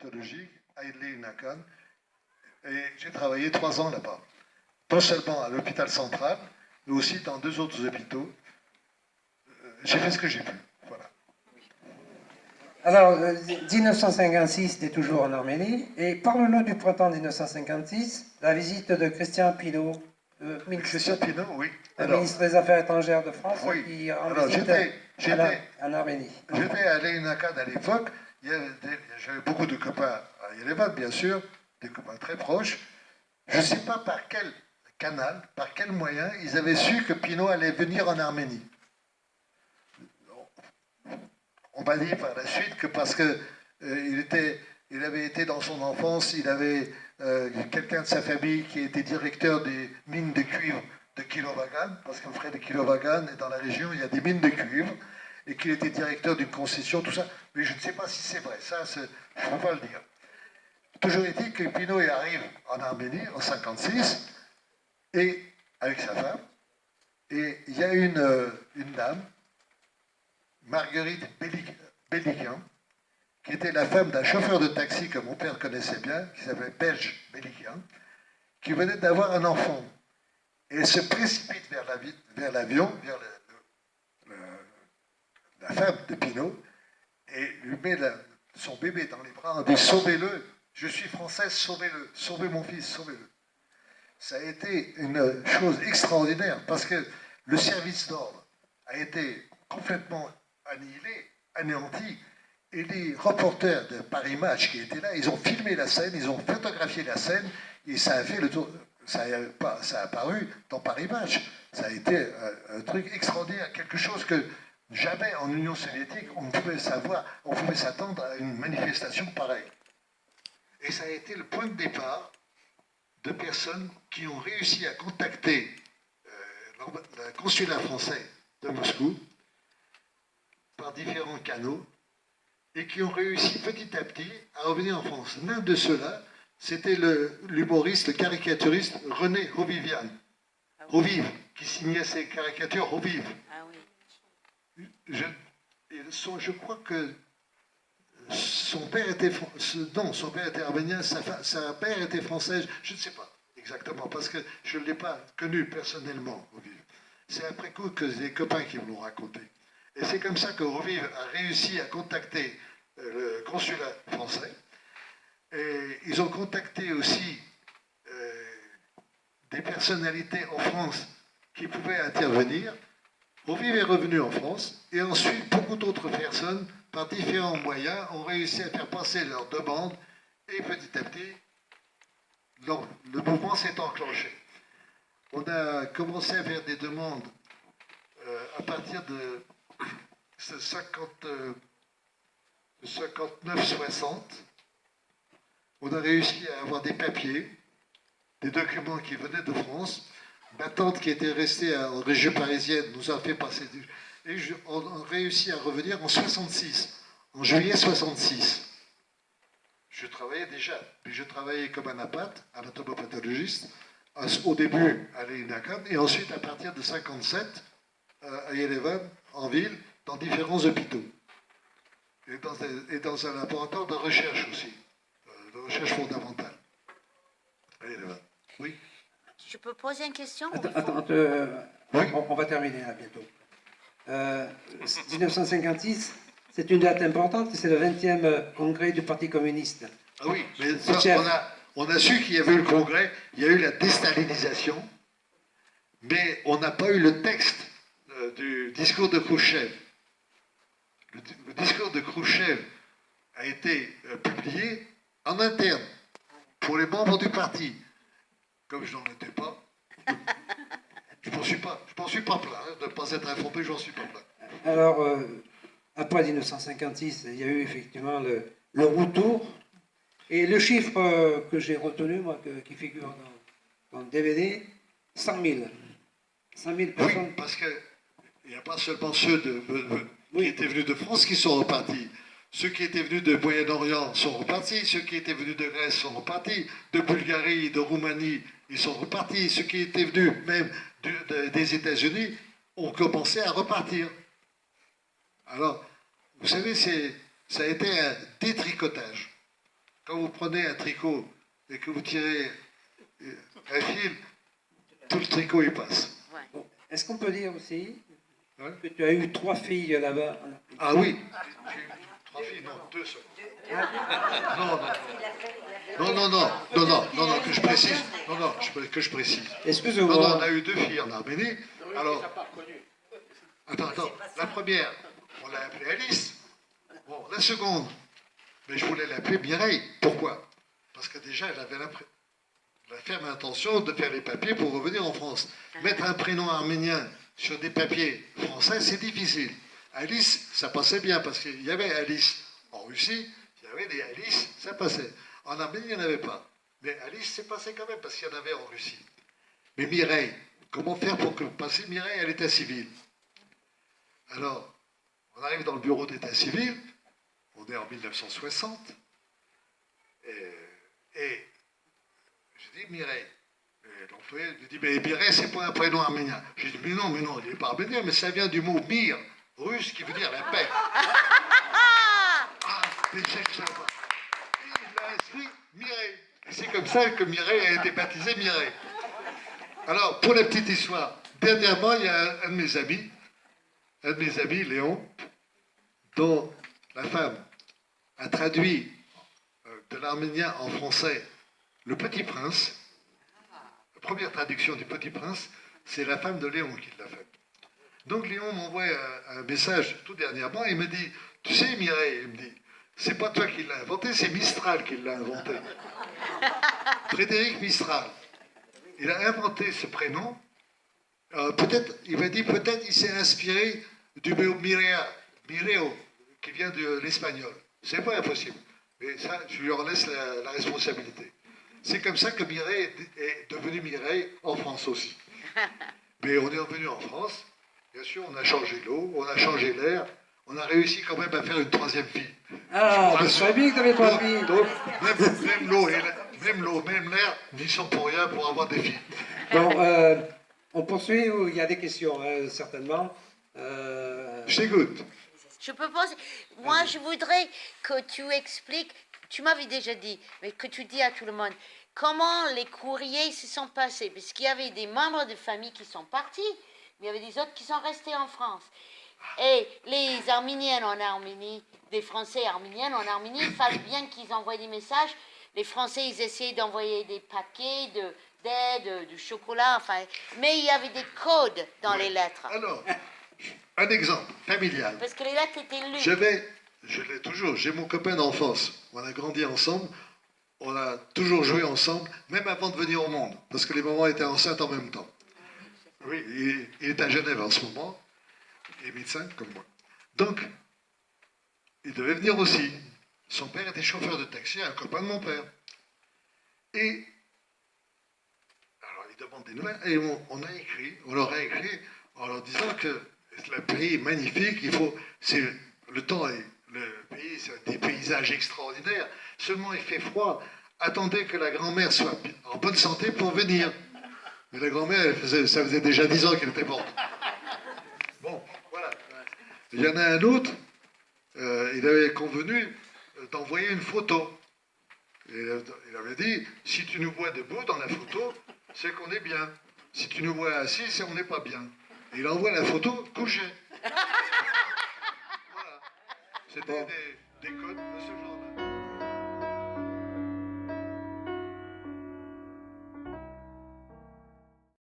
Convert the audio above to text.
pathologique à Ille-et-Unakan. Et j'ai travaillé 3 ans là-bas. Pas seulement à l'hôpital central, mais aussi dans 2 autres hôpitaux. J'ai fait ce que j'ai pu. Voilà. Alors, 1956, tu es toujours en Arménie. Et parle-nous du printemps 1956, la visite de Christian Pinault, Christian Pinault, oui. Le ministre des Affaires étrangères de France, oui. qui en Alors, visite en Arménie. J'étais à Ille-et-Unakan à l'époque. J'avais beaucoup de copains à Yerevan, bien sûr, des copains très proches. Je ne sais pas par quel canal, par quel moyen, ils avaient su que Pinault allait venir en Arménie. On m'a dit par la suite que parce que il avait été dans son enfance, il avait quelqu'un de sa famille qui était directeur des mines de cuivre de Kilovagan, parce qu'un frère de Kilovagan est dans la région, il y a des mines de cuivre, et qu'il était directeur d'une concession, tout ça. Mais je ne sais pas si c'est vrai, ça, je ne peux pas le dire. Toujours est-il que Pinault arrive en Arménie en 1956, et avec sa femme, et il y a une dame, Marguerite Belligian, qui était la femme d'un chauffeur de taxi que mon père connaissait bien, qui s'appelait Belge Belligian, qui venait d'avoir un enfant. Et elle se précipite vers l'avion, vers la femme de Pinault, et lui met son bébé dans les bras en dit « Sauvez-le, je suis française, sauvez-le, sauvez mon fils, sauvez-le ». Ça a été une chose extraordinaire, parce que le service d'ordre a été complètement annihilé, anéanti, et les reporters de Paris Match qui étaient là, ils ont filmé la scène, ils ont photographié la scène, et ça a fait le tour, ça a apparu dans Paris Match. Ça a été un truc extraordinaire, quelque chose que jamais en Union soviétique on pouvait s'attendre à une manifestation pareille. Et ça a été le point de départ de personnes qui ont réussi à contacter le consulat français de Moscou par différents canaux et qui ont réussi petit à petit à revenir en France. L'un de ceux-là, c'était l'humoriste, le caricaturiste René Hovivian. Hovive, qui signait ses caricatures Hovive. Ah oui. Je crois que son père était arménien, sa mère était française, je ne sais pas exactement, parce que je ne l'ai pas connu personnellement, Hovive. C'est après coup que des copains qui me l'ont raconté. Et c'est comme ça que Hovive a réussi à contacter le consulat français. Et ils ont contacté aussi des personnalités en France qui pouvaient intervenir. Hovive est revenu en France, et ensuite beaucoup d'autres personnes, par différents moyens, ont réussi à faire passer leurs demandes, et petit à petit, le mouvement s'est enclenché. On a commencé à faire des demandes à partir de 59-60. On a réussi à avoir des papiers, des documents qui venaient de France. Ma tante qui était restée en région parisienne nous a fait passer et on a réussi à revenir en 66, en juillet 66. Je travaillais déjà, puis je travaillais comme anatomopathologiste, au début à l'Ille-et-Unakan, et ensuite à partir de 57 à Yerevan, en ville, dans différents hôpitaux. Et dans un laboratoire de recherche aussi, de recherche fondamentale. À Yerevan. Oui. Je peux poser une question? Attends, oui. on va terminer là bientôt. 1956, c'est une date importante, c'est le 20e congrès du Parti communiste. Ah oui, mais ça, on a su qu'il y avait eu le congrès, il y a eu la déstalinisation, mais on n'a pas eu le texte du discours de Khrouchtchev. Le discours de Khrouchtchev a été publié en interne pour les membres du parti. Comme je n'en étais pas, je m'en suis pas plaint, de ne pas être informé, j'en suis pas plaint. Alors, après 1956, il y a eu effectivement le retour. Et le chiffre que j'ai retenu, moi, qui figure dans le DVD, 100 000. 100 000 personnes. Oui, parce qu'il n'y a pas seulement ceux qui étaient venus de France qui sont repartis. Ceux qui étaient venus de Moyen-Orient sont repartis. Ceux qui étaient venus de Grèce sont repartis. De Bulgarie, de Roumanie, ils sont repartis. Ceux qui étaient venus même des États-Unis ont commencé à repartir. Alors, vous savez, ça a été un détricotage. quand vous prenez un tricot et que vous tirez un fil, tout le tricot il passe. Ouais. Bon, est-ce qu'on peut dire aussi Ouais. que tu as eu 3 filles là-bas en Afrique? Ah oui, j'ai eu 3 filles, non, 2 seules. Non, que je précise. Que je précise. Non, Excusez-moi. on a eu 2 filles en Arménie. Alors, attends, la première, on l'a appelée Alice. Bon, la seconde, mais je voulais l'appeler Mireille. Pourquoi? Parce que déjà, elle avait la ferme intention de faire les papiers pour revenir en France. Mettre un prénom arménien sur des papiers français, c'est difficile. Alice, ça passait bien, parce qu'il y avait Alice en Russie, il y avait des Alice, ça passait. En Arménie, il n'y en avait pas. Mais Alice, c'est passé quand même, parce qu'il y en avait en Russie. Mais Mireille, comment faire pour que passer Mireille à l'état civil? Alors, on arrive dans le bureau d'état civil, on est en 1960, et je dis Mireille. Et l'employé me dit, mais Mireille, c'est pas un prénom arménien. Je dis, mais non, il n'est pas arménien, mais ça vient du mot mir, russe, qui veut dire la paix. Ah, mais je ne savais pas. Et il a inscrit Mireille. Et c'est comme ça que Mireille a été baptisée Mireille. Alors, pour la petite histoire, dernièrement, il y a un de mes amis, Léon, dont la femme a traduit de l'arménien en français Le Petit Prince. La première traduction du Petit Prince, c'est la femme de Léon qui l'a fait. Donc Léon m'envoie un message tout dernièrement et il me dit, tu sais Mireille, il me dit, c'est pas toi qui l'as inventé, c'est Mistral qui l'a inventé. Frédéric Mistral. Il a inventé ce prénom. Peut-être, il m'a dit, peut-être il s'est inspiré du mot Mireo, qui vient de l'espagnol. C'est pas impossible. Mais ça, je lui en laisse la responsabilité. C'est comme ça que Mireille est devenue Mireille en France aussi. Mais on est revenu en France. Bien sûr, on a changé l'eau, on a changé l'air. On a réussi quand même à faire une 3e fille. Ah, je savais bien que tu avais 3 filles. Donc, même l'eau, même l'air, n'y sont pour rien pour avoir des filles. Bon, on poursuit ou il y a des questions, certainement. Je t'écoute. Je peux poser. Moi, je voudrais que tu expliques. Tu m'avais déjà dit, mais que tu dis à tout le monde comment les courriers se sont passés. Parce qu'il y avait des membres de famille qui sont partis, mais il y avait des autres qui sont restés en France. Et les Arméniens en Arménie, des Français arméniens en Arménie, il fallait bien qu'ils envoient des messages. Les Français, ils essayaient d'envoyer des paquets d'aide, du chocolat, enfin. Mais il y avait des codes dans les lettres. Alors, un exemple familial. Parce que les lettres étaient lues. Je l'ai toujours, j'ai mon copain d'enfance. On a grandi ensemble, on a toujours joué ensemble, même avant de venir au monde, parce que les mamans étaient enceintes en même temps. Oui, il est à Genève en ce moment, il est médecin comme moi. Donc, il devait venir aussi. Son père était chauffeur de taxi, un copain de mon père. Et, alors il demande des nouvelles, et on leur a écrit en leur disant que le pays est magnifique, le temps est, le pays, c'est des paysages extraordinaires, seulement il fait froid, attendez que la grand-mère soit en bonne santé pour venir. Mais la grand-mère, ça faisait déjà 10 ans qu'elle était morte. Bon, voilà. Il y en a un autre, il avait convenu d'envoyer une photo. Et il avait dit, si tu nous vois debout dans la photo, c'est qu'on est bien. Si tu nous vois assis, c'est qu'on n'est pas bien. Et il envoie la photo couchée. Voilà. C'était des codes de ce genre-là.